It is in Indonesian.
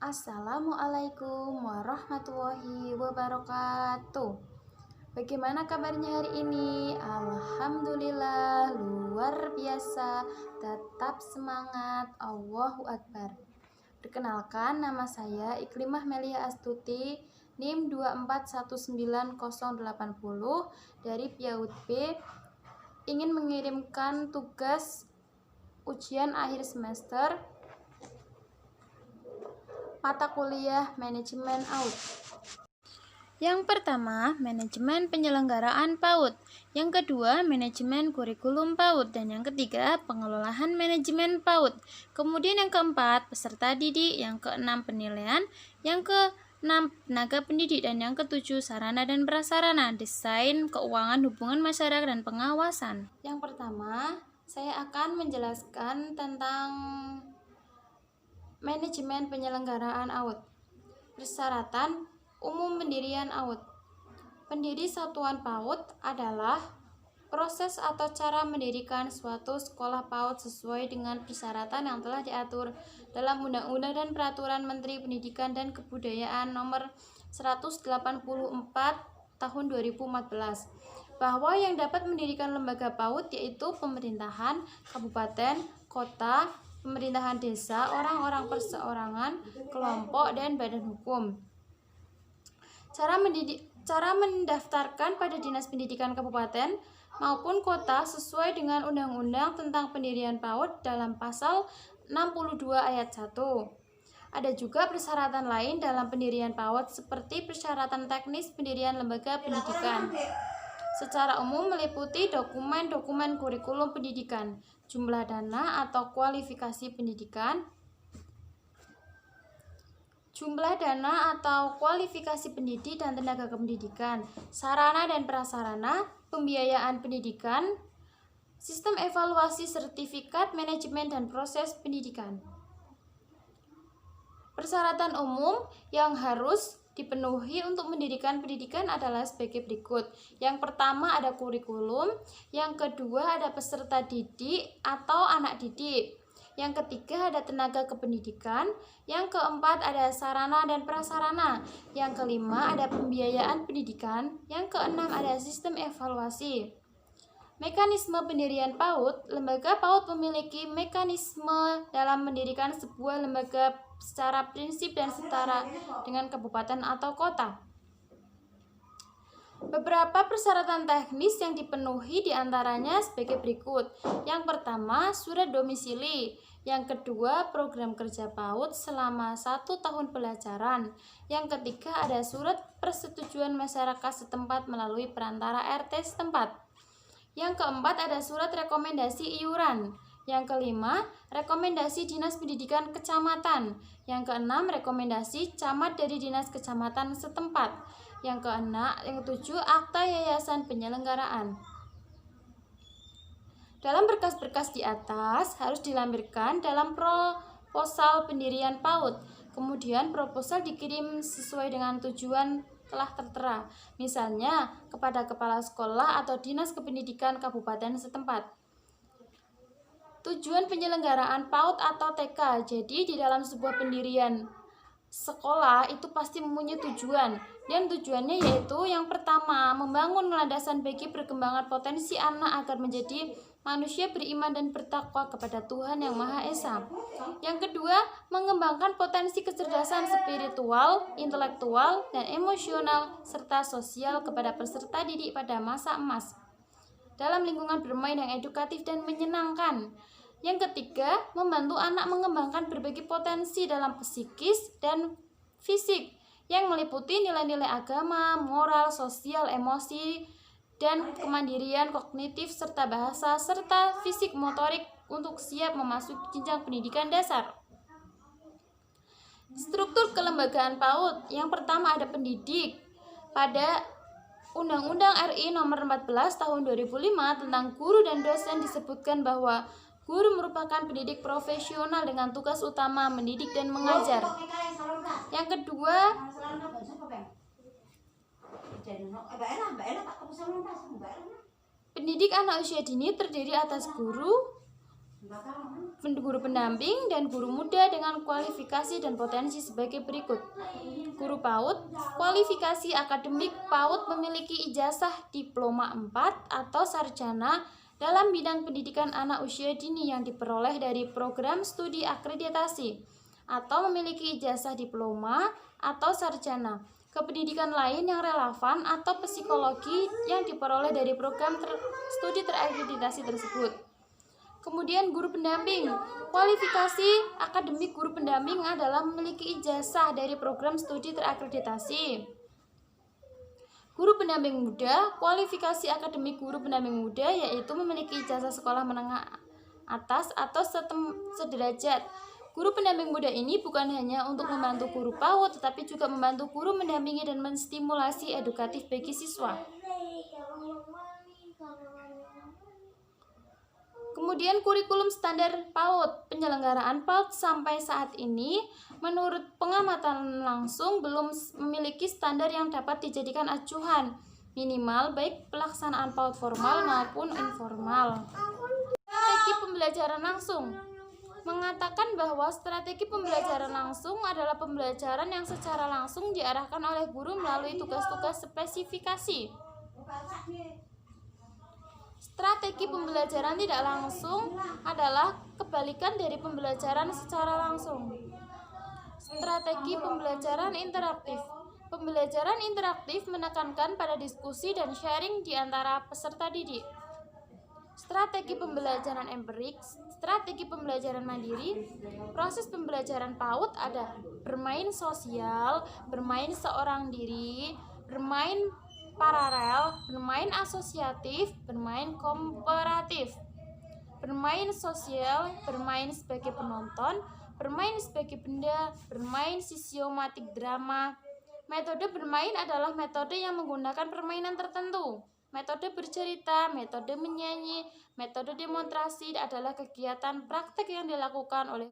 Assalamualaikum warahmatullahi wabarakatuh. Bagaimana kabarnya hari ini? Alhamdulillah, luar biasa. Tetap semangat. Allahu Akbar. Perkenalkan, nama saya Iklimah Melia Astuti, NIM 2419080 dari PIAUD B. Ingin mengirimkan tugas ujian akhir semester mata kuliah manajemen PAUD. Yang pertama, manajemen penyelenggaraan PAUD. Yang kedua, manajemen kurikulum PAUD. Dan yang ketiga, pengelolaan manajemen PAUD. Kemudian yang keempat, peserta didik. Yang keenam, penilaian. Yang keenam, tenaga pendidik. Dan yang ketujuh, sarana dan prasarana, desain, keuangan, hubungan masyarakat, dan pengawasan. Yang pertama, saya akan menjelaskan tentang manajemen penyelenggaraan PAUD. Persyaratan umum pendirian PAUD. Pendiri satuan PAUD adalah proses atau cara mendirikan suatu sekolah PAUD sesuai dengan persyaratan yang telah diatur dalam Undang-Undang dan Peraturan Menteri Pendidikan dan Kebudayaan Nomor 184 Tahun 2014, bahwa yang dapat mendirikan lembaga PAUD yaitu pemerintahan, kabupaten, kota, pemerintahan desa, orang-orang perseorangan, kelompok, dan badan hukum. Cara mendaftarkan pada Dinas Pendidikan Kabupaten maupun kota sesuai dengan Undang-Undang tentang Pendirian PAUD dalam pasal 62 ayat 1. Ada juga persyaratan lain dalam pendirian PAUD seperti persyaratan teknis pendirian lembaga pendidikan. Secara umum meliputi dokumen-dokumen kurikulum pendidikan, jumlah dana atau kualifikasi pendidikan, pendidik dan tenaga kependidikan, sarana dan prasarana, pembiayaan pendidikan, sistem evaluasi sertifikat manajemen dan proses pendidikan. Persyaratan umum yang harus dipenuhi untuk mendirikan pendidikan adalah sebagai berikut. Yang pertama ada kurikulum, yang kedua ada peserta didik atau anak didik, yang ketiga ada tenaga kependidikan, yang keempat ada sarana dan prasarana, yang kelima ada pembiayaan pendidikan, yang keenam ada sistem evaluasi. Mekanisme pendirian PAUD. Lembaga PAUD memiliki mekanisme dalam mendirikan sebuah lembaga secara prinsip dan setara dengan kabupaten atau kota. Beberapa persyaratan teknis yang dipenuhi diantaranya sebagai berikut. Yang pertama, surat domisili. Yang kedua, program kerja PAUD selama 1 tahun pelajaran. Yang ketiga, ada surat persetujuan masyarakat setempat melalui perantara RT setempat. Yang keempat, ada surat rekomendasi iuran. Yang kelima, rekomendasi Dinas Pendidikan Kecamatan. Yang keenam, rekomendasi camat dari Dinas Kecamatan setempat. Yang ketujuh, akta yayasan penyelenggaraan. Dalam berkas-berkas di atas harus dilampirkan dalam proposal pendirian PAUD. Kemudian proposal dikirim sesuai dengan tujuan telah tertera, misalnya kepada kepala sekolah atau Dinas Kependidikan Kabupaten setempat. Tujuan penyelenggaraan PAUD atau TK. Jadi di dalam sebuah pendirian sekolah itu pasti mempunyai tujuan, dan tujuannya yaitu yang pertama, membangun landasan bagi perkembangan potensi anak agar menjadi manusia beriman dan bertakwa kepada Tuhan Yang Maha Esa. Yang kedua, mengembangkan potensi kecerdasan spiritual, intelektual, dan emosional serta sosial kepada peserta didik pada masa emas dalam lingkungan bermain yang edukatif dan menyenangkan. Yang ketiga, membantu anak mengembangkan berbagai potensi dalam psikis dan fisik yang meliputi nilai-nilai agama, moral, sosial, emosi, dan kemandirian kognitif serta bahasa serta fisik motorik untuk siap memasuki jenjang pendidikan dasar. Struktur kelembagaan PAUD. Yang pertama ada pendidik. Pada Undang-Undang RI Nomor 14 Tahun 2005 tentang guru dan dosen disebutkan bahwa guru merupakan pendidik profesional dengan tugas utama mendidik dan mengajar. Yang kedua, pendidik anak usia dini terdiri atas guru, guru pendamping, dan guru muda dengan kualifikasi dan potensi sebagai berikut. Guru PAUD, kualifikasi akademik PAUD memiliki ijazah diploma 4 atau sarjana dalam bidang pendidikan anak usia dini yang diperoleh dari program studi akreditasi, atau memiliki ijazah diploma atau sarjana kependidikan lain yang relevan atau psikologi yang diperoleh dari program studi terakreditasi tersebut. Kemudian guru pendamping, kualifikasi akademik guru pendamping adalah memiliki ijazah dari program studi terakreditasi. Guru pendamping muda, kualifikasi akademik guru pendamping muda yaitu memiliki ijazah sekolah menengah atas atau sederajat. Guru pendamping muda ini bukan hanya untuk membantu guru PAUD, tetapi juga membantu guru mendampingi dan menstimulasi edukatif bagi siswa. Kemudian kurikulum standar PAUD. Penyelenggaraan PAUD sampai saat ini menurut pengamatan langsung belum memiliki standar yang dapat dijadikan acuan minimal baik pelaksanaan PAUD formal maupun informal. Strategi pembelajaran langsung mengatakan bahwa strategi pembelajaran langsung adalah pembelajaran yang secara langsung diarahkan oleh guru melalui tugas-tugas spesifikasi. Strategi pembelajaran tidak langsung adalah kebalikan dari pembelajaran secara langsung. Strategi pembelajaran interaktif. Pembelajaran interaktif menekankan pada diskusi dan sharing di antara peserta didik. Strategi pembelajaran empirik, strategi pembelajaran mandiri. Proses pembelajaran PAUD ada bermain sosial, bermain seorang diri, bermain paralel, bermain asosiatif, bermain komparatif. Bermain sosial, bermain sebagai penonton, bermain sebagai benda, bermain sisiomatik drama. Metode bermain adalah metode yang menggunakan permainan tertentu. Metode bercerita, metode menyanyi, metode demonstrasi adalah kegiatan praktek yang dilakukan oleh